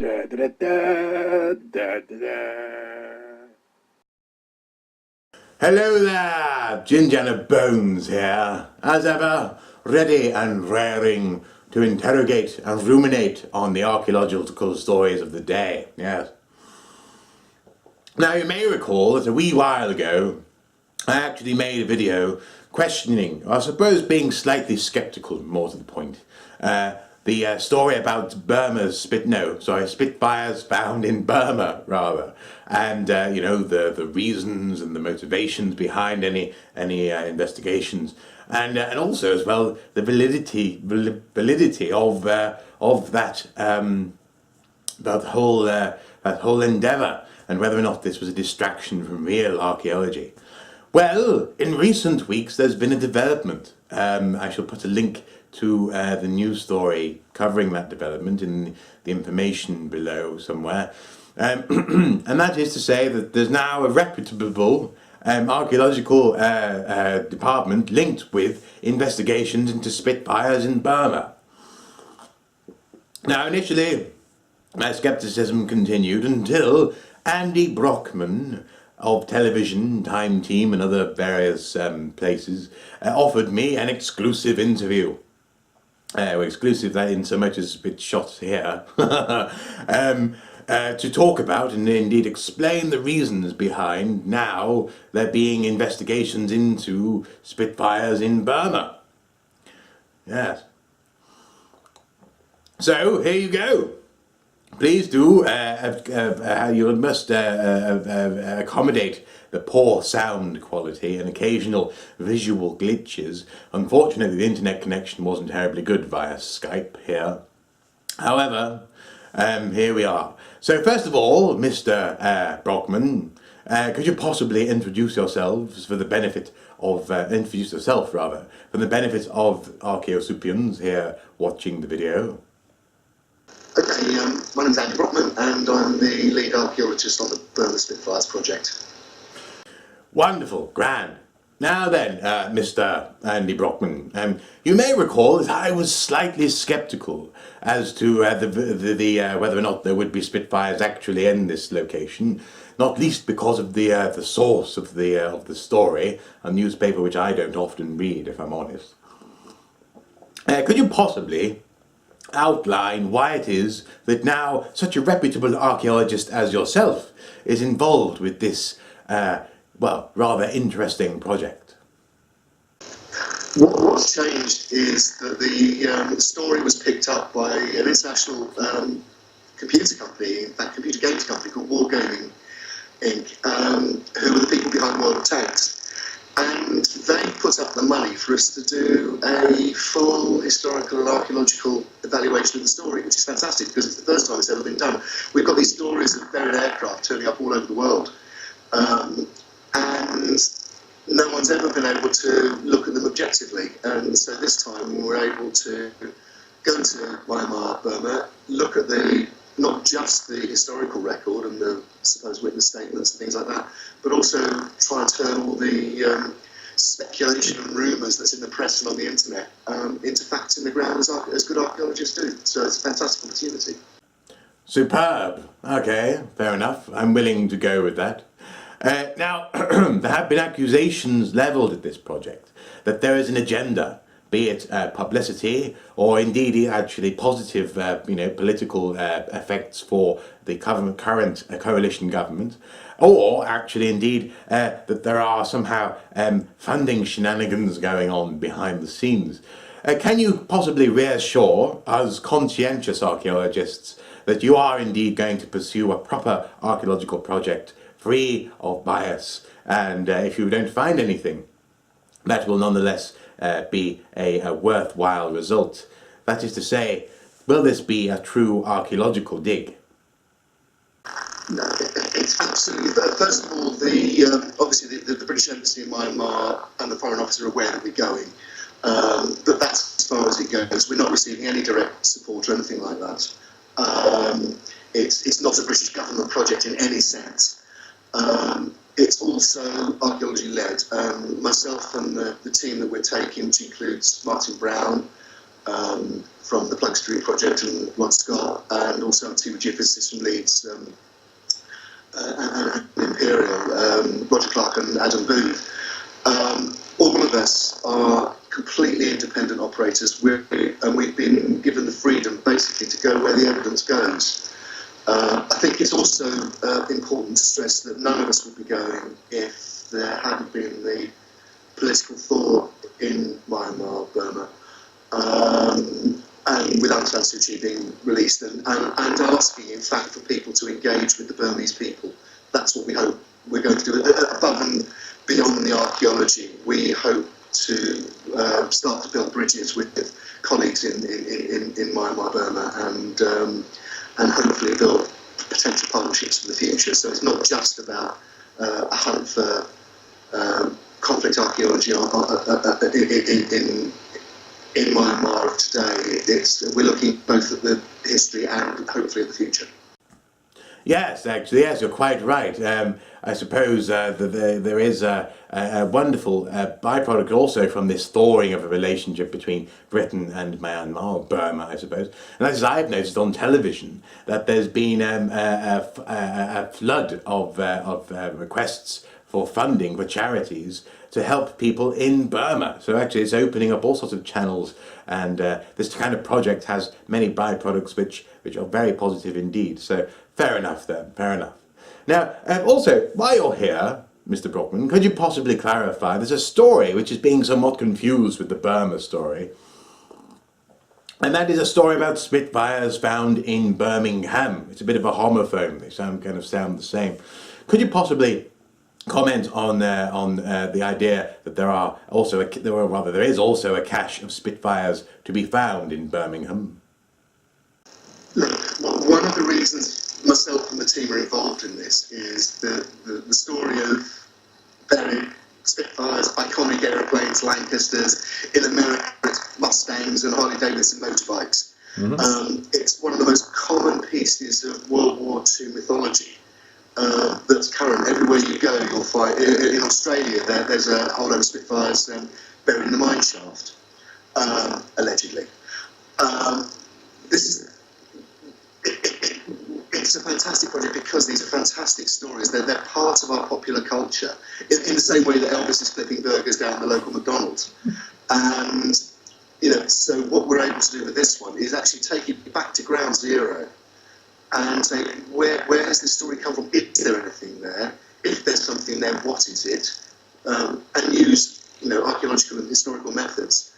Da, da, da, da, da, da. Hello there, Gindiana Bones here, as ever, ready and raring to interrogate and ruminate on the archaeological stories of the day, yes. Now you may recall that a wee while ago I actually made a video questioning, or I suppose being slightly sceptical, more to the point, the story about Burma's Spitfires found in Burma, rather, and the reasons and the motivations behind any investigations, and also as well the validity of that whole endeavour, and whether or not this was a distraction from real archaeology. Well, in recent weeks there's been a development. I shall put a link to the news story covering that development in the information below somewhere. And that is to say that there's now a reputable archaeological department linked with investigations into Spitfires in Burma. Now initially my scepticism continued until Andy Brockman of Television, Time Team and other various places offered me an exclusive interview. Exclusive that in so much as a bit shot here. To talk about and indeed explain the reasons behind now there being investigations into Spitfires in Burma. Yes. So here you go. Please do, you must accommodate the poor sound quality and occasional visual glitches. Unfortunately, the internet connection wasn't terribly good via Skype here. However, here we are. So first of all, Mr. Brockman, could you possibly introduce yourselves for the benefit of, introduce yourself rather, for the benefit of Archaeosoupians here watching the video? Okay, my name's Andy Brockman and I'm the lead archaeologist on the Burma Spitfires project. Wonderful, grand. Now then, Mr. Andy Brockman, you may recall that I was slightly sceptical as to whether or not there would be Spitfires actually in this location, not least because of the source of the story, a newspaper which I don't often read, if I'm honest. Could you possibly outline why it is that now such a reputable archaeologist as yourself is involved with this, rather interesting project? What's changed is that the story was picked up by an international computer company, in fact computer games company called Wargaming Inc., who are the people behind World of Tanks. And they put up the money for us to do a full historical and archaeological evaluation of the story, which is fantastic because it's the first time it's ever been done. We've got these stories of buried aircraft turning up all over the world, and no one's ever been able to look at them objectively. And so this time we were able to go to Myanmar, Burma, look at not just the historical record and the supposed witness statements and things like that, but also try and turn all the speculation and rumours that's in the press and on the internet into facts in the ground as good archaeologists do. So it's a fantastic opportunity. Superb. Okay, fair enough. I'm willing to go with that. Now, there have been accusations levelled at this project that there is an agenda, be it publicity or indeed actually positive, political effects for the current coalition government, or actually indeed that there are somehow funding shenanigans going on behind the scenes. Can you possibly reassure us conscientious archaeologists that you are indeed going to pursue a proper archaeological project free of bias, and if you don't find anything, that will nonetheless be a worthwhile result? That is to say, will this be a true archaeological dig? No, it's absolutely. First of all, obviously the British Embassy in Myanmar and the Foreign Office are aware that we're going, but that's as far as it goes. We're not receiving any direct support or anything like that. It's not a British government project in any sense. It's also archaeology-led. Myself and the team that we're taking, which includes Martin Brown, from the Plug Street project and Rod Scott, and also two geophysicists from Leeds, and Imperial, Roger Clark and Adam Booth. All of us are completely independent operators, and we've been given the freedom basically to go where the evidence goes. I think it's also important to stress that none of us would be going if there hadn't been the political thought in Myanmar, Burma, and with Aung San Suu Kyi being released, and asking, in fact, for people to engage with the Burmese people. That's what we hope we're going to do. Above and beyond the archaeology, we hope to start to build bridges with colleagues in Myanmar, Burma, and hopefully build potential partnerships for the future. So it's not just about a hunt for conflict archaeology in Myanmar of today. We're looking both at the history and hopefully at the future. Yes, actually, yes, you're quite right. I suppose that there is a wonderful byproduct also from this thawing of a relationship between Britain and Myanmar, or Burma, I suppose. And as I've noticed on television, that there's been a flood of requests for funding for charities to help people in Burma. So actually it's opening up all sorts of channels, and this kind of project has many byproducts which are very positive indeed. So fair enough then, fair enough. Now, also, while you're here, Mr. Brockman, could you possibly clarify, there's a story which is being somewhat confused with the Burma story, and that is a story about Spitfires found in Birmingham. It's a bit of a homophone, they sound the same. Could you possibly comment on the idea that there is also a cache of Spitfires to be found in Birmingham? Look, one of the reasons myself and the team are involved in this is the story of buried Spitfires, iconic aeroplanes, Lancasters. In America, it's Mustangs and Harley Davidson motorbikes. Mm-hmm. It's one of the most common pieces of World War II mythology that's current. Everywhere you go, you'll find. In Australia, there's a whole load of Spitfires buried in the mine shaft, allegedly. It's a fantastic project because these are fantastic stories. They're part of our popular culture, in the same way that Elvis is flipping burgers down the local McDonald's. And so what we're able to do with this one is actually take it back to ground zero and say, where has this story come from? Is there anything there? If there's something there, what is it? And use archaeological and historical methods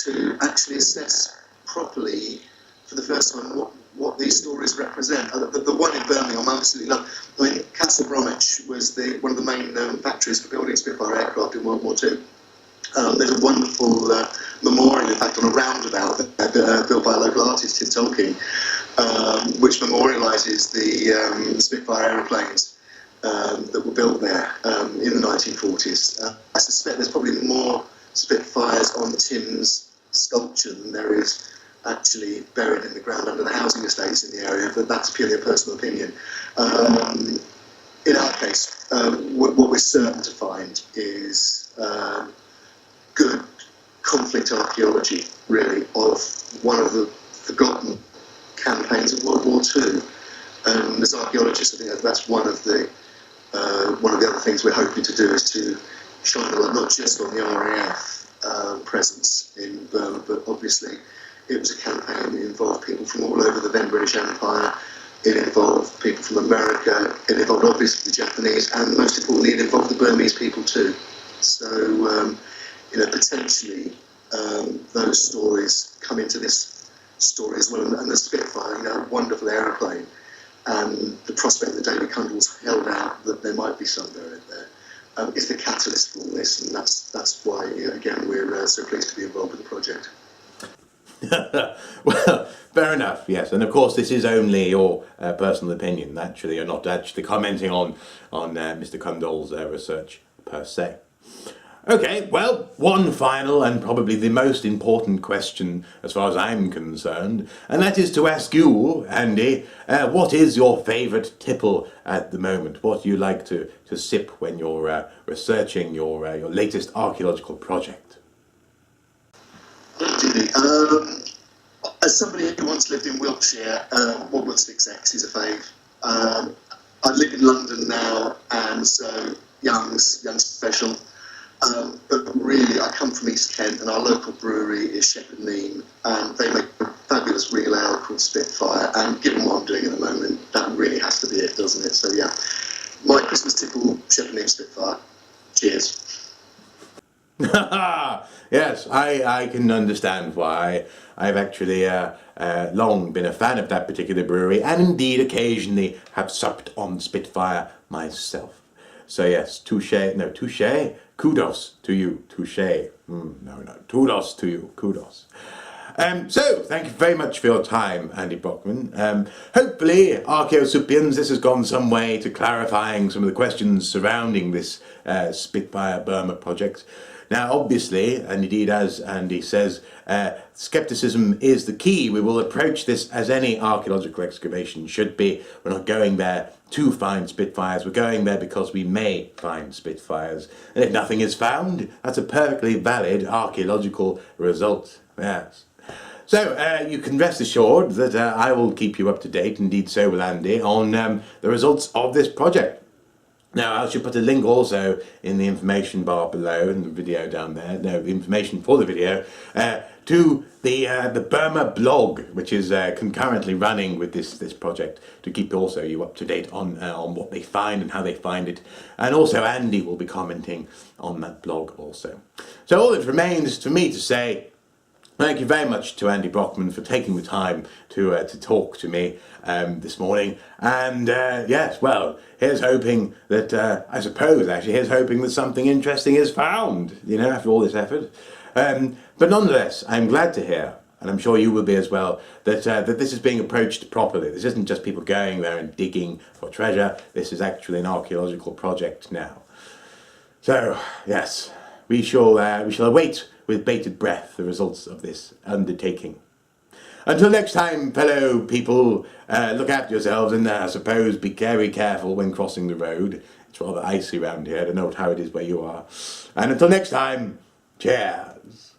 to actually assess properly, for the first time, what these stories represent. The one in Birmingham, I absolutely love. I mean, Castle Bromwich was one of the main factories for building Spitfire aircraft in World War II. There's a wonderful memorial, in fact, on a roundabout built by a local artist, Tim Tolkien, which memorialises the Spitfire aeroplanes that were built there in the 1940s. I suspect there's probably more Spitfires on Tim's sculpture than there is actually buried in the ground under the housing estates in the area, but that's purely a personal opinion. In our case, what we're certain to find is good conflict archaeology, really, of one of the forgotten campaigns of World War II. As archaeologists, I think that's one of the other things we're hoping to do, is to shine a light not just on the RAF presence in Burma, but obviously it was a campaign that involved people from all over the then British Empire. It involved people from America. It involved obviously the Japanese, and most importantly, it involved the Burmese people too. So, potentially those stories come into this story as well. And the Spitfire, a wonderful aeroplane, and the prospect that David Cundall's held out that there might be some buried there, is the catalyst for all this, and that's why again we're so pleased to be involved with the project. Well, fair enough, yes. And of course this is only your personal opinion, actually. You're not actually commenting on Mr. Cundall's research per se. Okay, well, one final and probably the most important question as far as I'm concerned, and that is to ask you, Andy, what is your favourite tipple at the moment? What do you like to sip when you're researching your latest archaeological project? As somebody who once lived in Wiltshire, 116X is a fave. I live in London now, and so young's special. But really, I come from East Kent, and our local brewery is Shepherd Neame, and they make a fabulous real ale called Spitfire. And given what I'm doing at the moment, that really has to be it, doesn't it? So yeah, my Christmas tipple, Shepherd Neame Spitfire. Cheers. Yes, I can understand why. I've actually long been a fan of that particular brewery, and indeed occasionally have supped on Spitfire myself. So yes, touche, kudos to you, touche. Kudos to you, kudos. So, thank you very much for your time, Andy Brockman. Hopefully, Archaeosoupians, this has gone some way to clarifying some of the questions surrounding this Spitfire Burma project. Now, obviously, and indeed as Andy says, skepticism is the key. We will approach this as any archaeological excavation should be. We're not going there to find Spitfires. We're going there because we may find Spitfires. And if nothing is found, that's a perfectly valid archaeological result. Yes. So, you can rest assured that I will keep you up to date, indeed so will Andy, on the results of this project. Now, I should put a link also in the information bar below, in the video down there, the information for the video, to the Burma blog, which is concurrently running with this project, to keep also you up to date on what they find and how they find it. And also Andy will be commenting on that blog also. So all that remains for me to say, thank you very much to Andy Brockman for taking the time to talk to me this morning. And yes, well, here's hoping that, I suppose actually, here's hoping that something interesting is found, you know, after all this effort. But nonetheless, I'm glad to hear, and I'm sure you will be as well, that this is being approached properly. This isn't just people going there and digging for treasure. This is actually an archaeological project now. So, yes, we shall await with bated breath the results of this undertaking. Until next time, fellow people, look after yourselves and I suppose be very careful when crossing the road. It's rather icy around here. I don't know how it is where you are. And until next time, cheers.